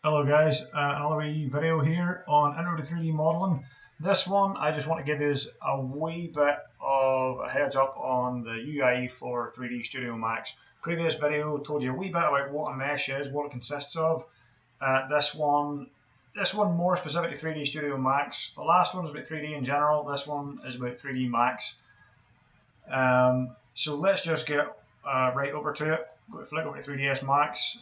Hello guys, another wee video here on Intro to 3D modeling. This one I just want to give you a wee bit of a heads up on the UI for 3D Studio Max. Previous video told you a wee bit about what a mesh is, what it consists of. This one more specific to 3D Studio Max. The last one was about 3D in general, this one is about 3D Max. So let's just get right over to it. Go to flick over to 3ds Max.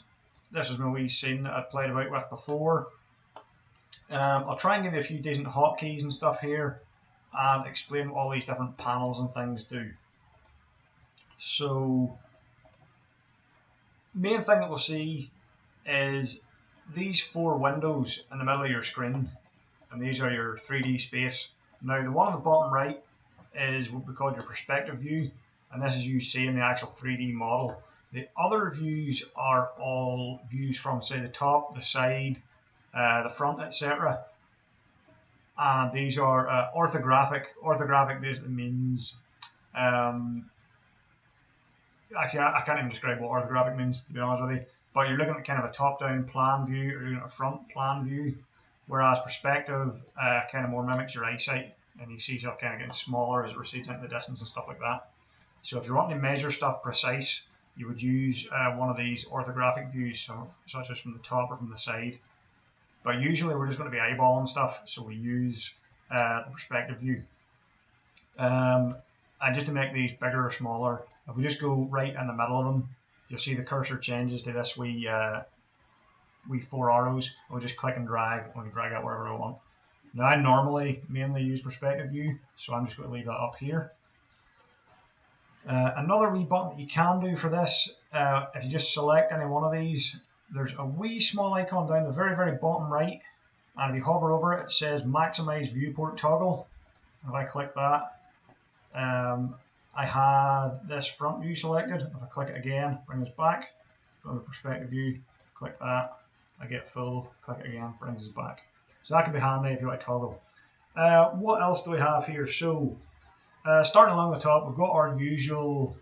This is my wee scene that I've played about with before. I'll try and give you a few decent hotkeys and stuff here and explain what all these different panels and things do. So, main thing that we'll see is these four windows in the middle of your screen, and these are your 3D space. Now the one on the bottom right is what we call your perspective view, and this is you seeing the actual 3D model. The other views are all views from, say, the top, the side, the front, etc. And these are orthographic. Orthographic basically means, actually, I can't even describe what orthographic means, to be honest with you. But you're looking at kind of a top-down plan view, or you're looking at a front plan view, whereas perspective kind of more mimics your eyesight, and you see stuff kind of getting smaller as it recedes into the distance and stuff like that. So if you're wanting to measure stuff precise, you would use one of these orthographic views, such as from the top or from the side. But usually we're just going to be eyeballing stuff, so we use the perspective view. And just to make these bigger or smaller, if we just go right in the middle of them, you'll see the cursor changes to this wee four arrows. We'll just click and drag, and we drag out wherever I want. Now I normally mainly use perspective view, so I'm just going to leave that up here. Another wee button that you can do for this, if you just select any one of these, there's a wee small icon down the very, very bottom right, and if you hover over it, it says Maximize Viewport Toggle. If I click that, I had this front view selected. If I click it again, bring us back, go to perspective view, click that, I get full, click it again, brings us back. So that can be handy if you want to toggle. What else do we have here? So, starting along the top, we've got our usual,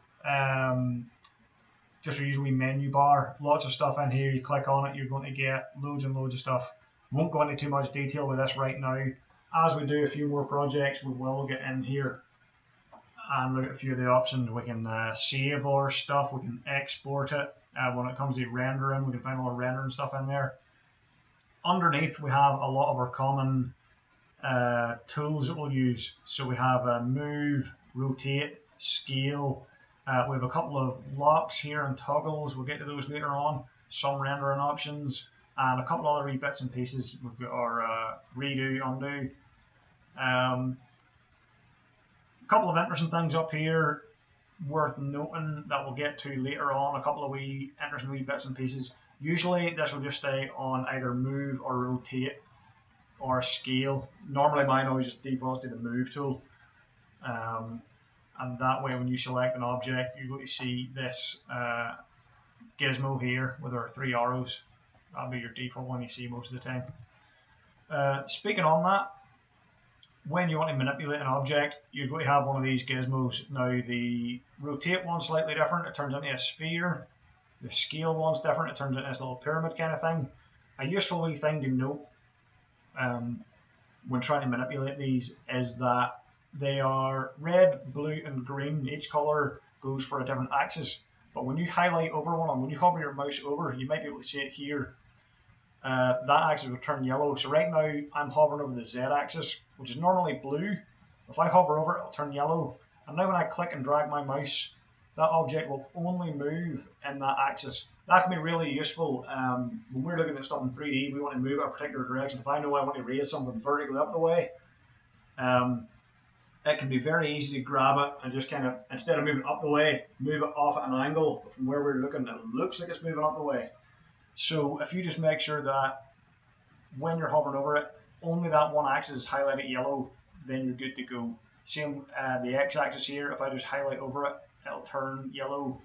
just our usual menu bar. Lots of stuff in here. You click on it, you're going to get loads and loads of stuff. Won't go into too much detail with this right now. As we do a few more projects, we will get in here and look at a few of the options. We can save our stuff. We can export it. When it comes to rendering, we can find all the rendering stuff in there. Underneath, we have a lot of our common tools that we'll use. So we have move, rotate, scale. We have a couple of locks here and toggles. We'll get to those later on. Some rendering options and a couple other wee bits and pieces. We've got our redo, undo. A couple of interesting things up here worth noting that we'll get to later on. A couple of wee interesting wee bits and pieces. Usually this will just stay on either move or rotate or scale. Normally mine always just defaults to the move tool, and that way when you select an object you're going to see this gizmo here with our three arrows. That'll be your default one you see most of the time. Speaking on that, when you want to manipulate an object, you're going to have one of these gizmos. Now the rotate one's slightly different, it turns into a sphere. The scale one's different, it turns into this little pyramid kind of thing. A useful wee thing to note when trying to manipulate these is that they are red, blue and green. Each color goes for a different axis, but when you highlight over one of them, when you hover your mouse over, you might be able to see it here, that axis will turn yellow. So right now I'm hovering over the Z axis, which is normally blue. If I hover over it, it'll turn yellow, and now when I click and drag my mouse, that object will only move in that axis. That can be really useful when we're looking at stuff in 3D. We want to move it a particular direction. If I know I want to raise something vertically up the way, it can be very easy to grab it and just kind of, instead of moving up the way, move it off at an angle. But from where we're looking, it looks like it's moving up the way. So if you just make sure that when you're hovering over it, only that one axis is highlighted yellow, then you're good to go. Same the x-axis here, if I just highlight over it, it'll turn yellow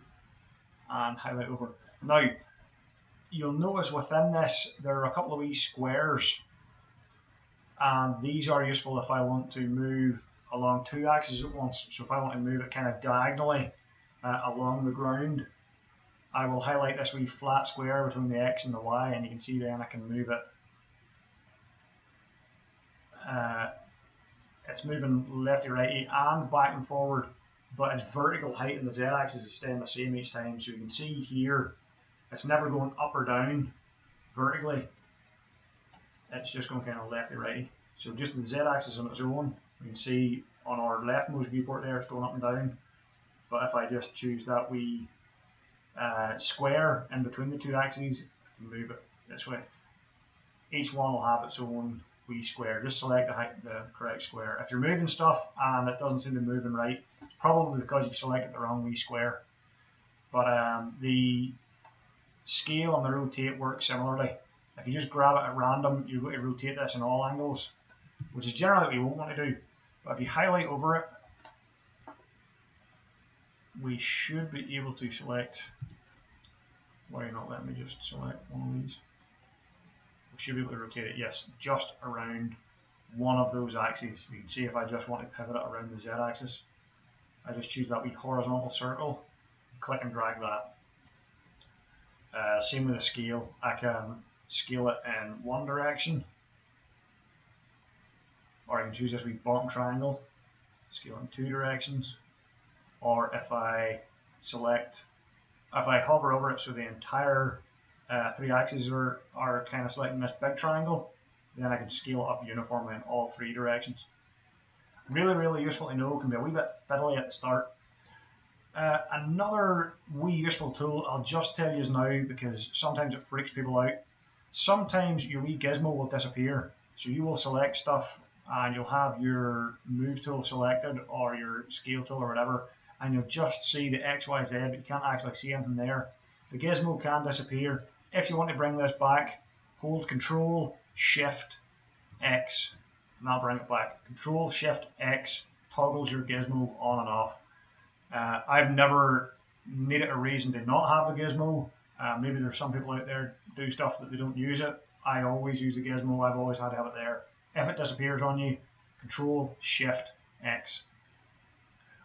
and highlight over. Now, you'll notice within this there are a couple of wee squares, and these are useful if I want to move along two axes at once. So if I want to move it kind of diagonally along the ground, I will highlight this wee flat square between the X and the Y, and you can see then I can move it. It's moving lefty righty and back and forward, but its vertical height and the Z-axis is staying the same each time. So you can see here, it's never going up or down vertically. It's just going kind of lefty righty. So just the Z-axis on its own, you can see on our leftmost viewport there, it's going up and down. But if I just choose that wee square in between the two axes, I can move it this way. Each one will have its own wee square. Just select the correct square. If you're moving stuff and it doesn't seem to be moving right, it's probably because you've selected the wrong wee square. But the scale and the rotate work similarly. If you just grab it at random, you're going to rotate this in all angles, which is generally what you won't want to do. But if you highlight over it, we should be able to select. Why not let me just select one of these? We should be able to rotate it, yes, just around one of those axes. You can see if I just want to pivot it around the Z-axis, I just choose that wee horizontal circle, click and drag that. Same with the scale. I can scale it in one direction, or I can choose this wee bottom triangle, scale in two directions, or if I hover over it so the entire three axes are kind of selecting this big triangle, then I can scale it up uniformly in all three directions. Really useful to know. Can be a wee bit fiddly at the start. Another wee useful tool, I'll just tell you now because sometimes it freaks people out. Sometimes your wee gizmo will disappear. So you will select stuff and you'll have your move tool selected or your scale tool or whatever, and you'll just see the X, Y, Z, but you can't actually see anything there. The gizmo can disappear. If you want to bring this back, hold Ctrl Shift X, and that'll bring it back. Ctrl Shift X toggles your gizmo on and off. I've never made it a reason to not have the gizmo. Maybe there's some people out there do stuff that they don't use it. I always use the gizmo. I've always had to have it there. If it disappears on you, Ctrl Shift X.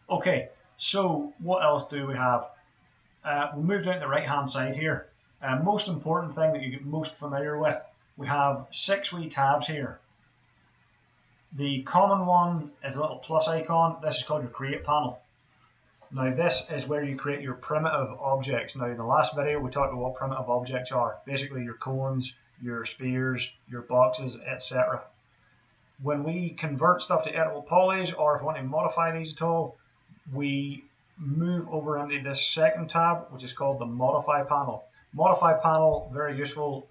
Okay, so what else do we have? We'll move down to the right hand side here. Most important thing that you get most familiar with, we have 6 wee tabs here. The common one is a little plus icon. This is called your create panel. Now this is where you create your primitive objects. Now in the last video we talked about what primitive objects are. Basically your cones, your spheres, your boxes, etc. When we convert stuff to editable polys, or if we want to modify these at all, we move over into this second tab, which is called the modify panel. Modify panel, very useful,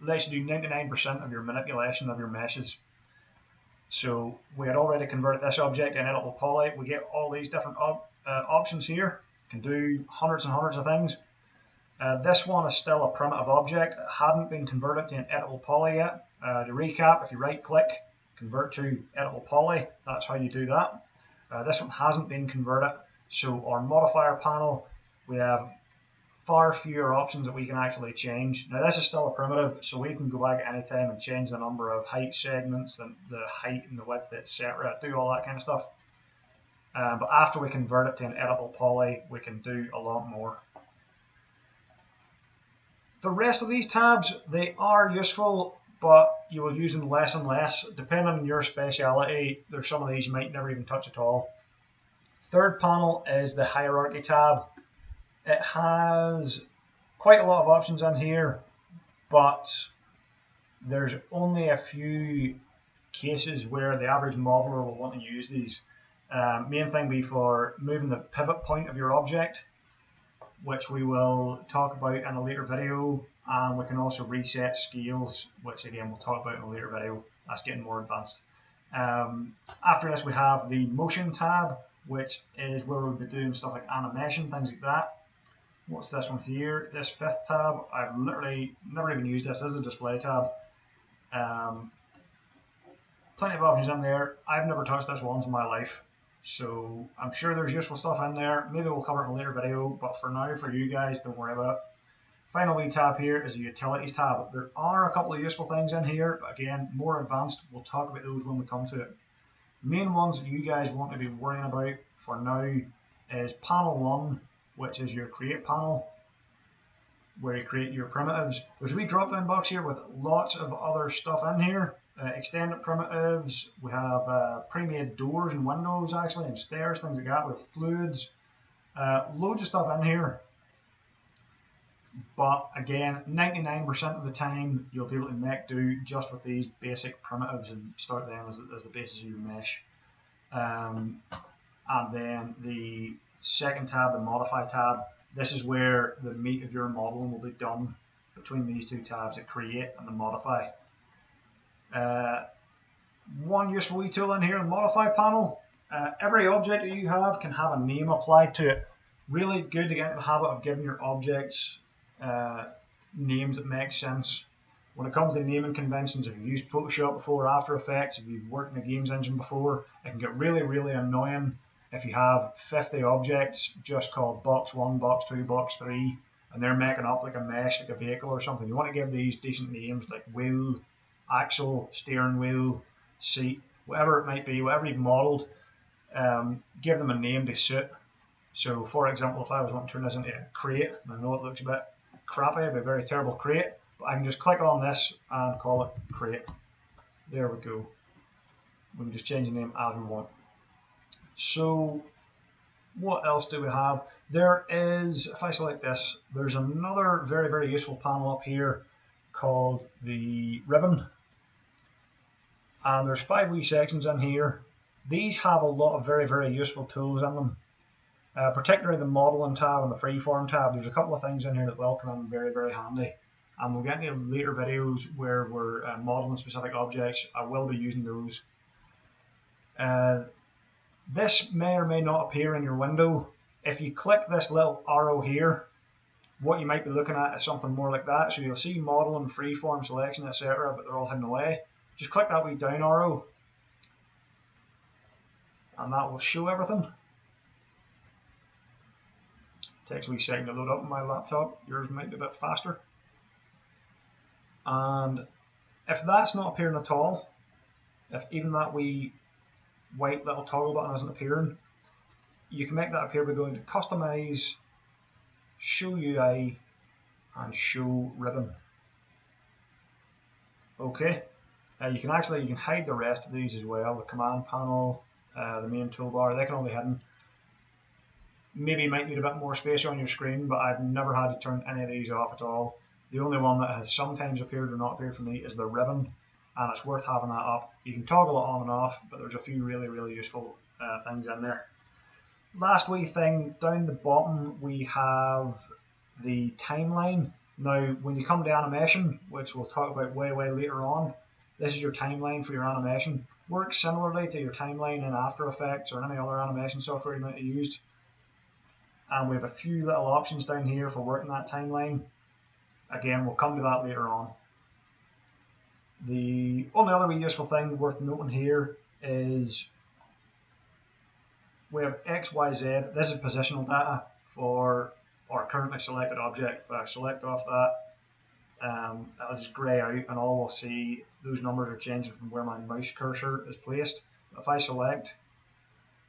lets you do 99% of your manipulation of your meshes. So we had already converted this object in editable poly. We get all these different options here. Can do hundreds and hundreds of things. This one is still a primitive object. It hadn't been converted to an editable poly yet. To recap, if you right click, convert to editable poly, that's how you do that. This one hasn't been converted. So our modifier panel, we have far fewer options that we can actually change. Now this is still a primitive, so we can go back at any time and change the number of height segments, the height and the width, etc. Do all that kind of stuff. But after we convert it to an editable poly, we can do a lot more. The rest of these tabs, they are useful, but you will use them less and less. Depending on your speciality, there's some of these you might never even touch at all. Third panel is the hierarchy tab. It has quite a lot of options in here, but there's only a few cases where the average modeler will want to use these. Main thing be for moving the pivot point of your object, which we will talk about in a later video, and we can also reset scales, which again we'll talk about in a later video. That's getting more advanced. After this we have the motion tab, which is where we'll be doing stuff like animation, things like that. What's this one here? This 5th tab, I've literally never even used this. This is a display tab. Plenty of options in there. I've never touched this once in my life, so I'm sure there's useful stuff in there. Maybe we'll cover it in a later video, but for now, for you guys, don't worry about it. Final wee tab here is the utilities tab. There are a couple of useful things in here, but again, more advanced. We'll talk about those when we come to it. Main ones that you guys want to be worrying about for now is panel 1, which is your create panel. where you create your primitives. There's a wee drop down box here with lots of other stuff in here. Extended primitives, we have pre-made doors and windows actually, and stairs, things like that, with fluids, loads of stuff in here. But again, 99% of the time you'll be able to make do just with these basic primitives and start them as the basis of your mesh. And then the second tab, the modify tab, this is where the meat of your modeling will be done between these two tabs, the create and the modify. One useful wee tool in here, the modify panel. Every object that you have can have a name applied to it. Really good to get into the habit of giving your objects names that make sense. When it comes to naming conventions, if you've used Photoshop before, After Effects, if you've worked in a games engine before, it can get really, really annoying if you have 50 objects just called box 1, box 2, box 3, and they're making up like a mesh, like a vehicle or something. You want to give these decent names like wheel, axle, steering wheel, seat, whatever it might be, whatever you've modeled, give them a name to suit. So for example, if I was wanting to turn this into a crate, and I know it looks a bit crappy, it'd be a very terrible crate, but I can just click on this and call it crate. There we go. We can just change the name as we want. So what else do we have? There is, if I select this, there's another very, very useful panel up here called the ribbon. And there's 5 wee sections in here. These have a lot of very, very useful tools in them. Particularly the modeling tab and the freeform tab. There's a couple of things in here that will come in very, very handy. And we'll get into later videos where we're modeling specific objects. I will be using those. This may or may not appear in your window. If you click this little arrow here, what you might be looking at is something more like that. So you'll see modeling, freeform, selection, etc., but they're all hidden away. Just click that wee down arrow, and that will show everything. Takes a wee second to load up on my laptop. Yours might be a bit faster. And if that's not appearing at all, if even that wee white little toggle button isn't appearing, you can make that appear by going to Customize, Show UI, and Show Ribbon. Okay. You can hide the rest of these as well. The command panel, the main toolbar, they can all be hidden. Maybe you might need a bit more space on your screen, but I've never had to turn any of these off at all. The only one that has sometimes appeared or not appeared for me is the ribbon, and it's worth having that up. You can toggle it on and off, but there's a few really, really useful things in there. Last wee thing, down the bottom we have the timeline. Now, when you come to animation, which we'll talk about way, way later on, this is your timeline for your animation. Works similarly to your timeline in After Effects or any other animation software you might have used. And we have a few little options down here for working that timeline. Again, we'll come to that later on. The only other wee useful thing worth noting here is we have X, Y, Z. This is positional data for our currently selected object. If I select off that, it'll just grey out, and all we'll see, those numbers are changing from where my mouse cursor is placed. If I select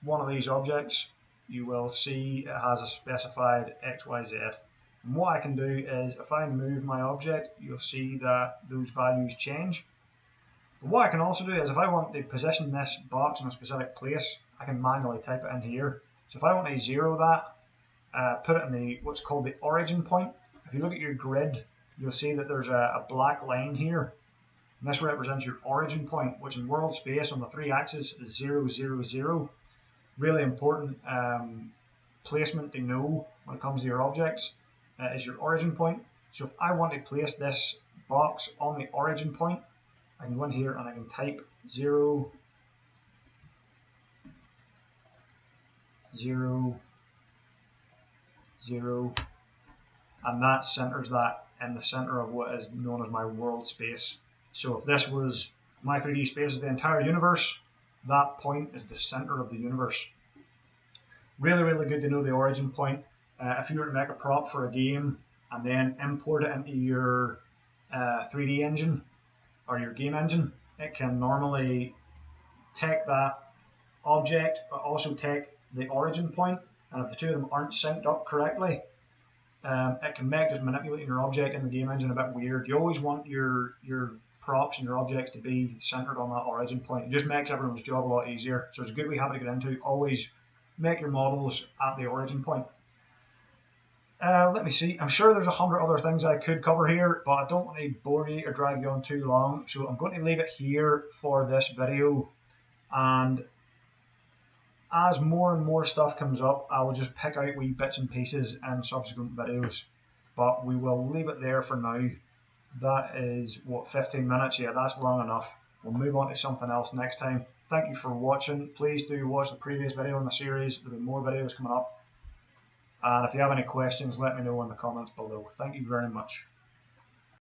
one of these objects, you will see it has a specified X, Y, Z. And what I can do is, if I move my object, you'll see that those values change. But what I can also do is, if I want to position this box in a specific place, I can manually type it in here. So if I want to zero that, put it in the what's called the origin point. If you look at your grid, you'll see that there's a black line here. And this represents your origin point, which in world space on the 3 axes is 0, 0, 0. Really important placement to know when it comes to your objects is your origin point. So if I want to place this box on the origin point, I can go in here and I can type 0, 0, 0, and that centers that in the center of what is known as my world space. So if this was my 3D space is the entire universe, that point is the center of the universe. Really, really good to know the origin point. If you were to make a prop for a game and then import it into your 3D engine or your game engine, it can normally take that object but also take the origin point, and if the two of them aren't synced up correctly, It can make just manipulating your object in the game engine a bit weird. You always want your props and your objects to be centered on that origin point. It just makes everyone's job a lot easier. So it's a good way to get into. Always make your models at the origin point. Let me see. I'm sure there's 100 other things I could cover here, but I don't want to bore you or drag you on too long. So I'm going to leave it here for this video. And as more and more stuff comes up, I will just pick out wee bits and pieces in subsequent videos. But we will leave it there for now. That is, what, 15 minutes? Yeah, that's long enough. We'll move on to something else next time. Thank you for watching. Please do watch the previous video in the series. There'll be more videos coming up. And if you have any questions, let me know in the comments below. Thank you very much.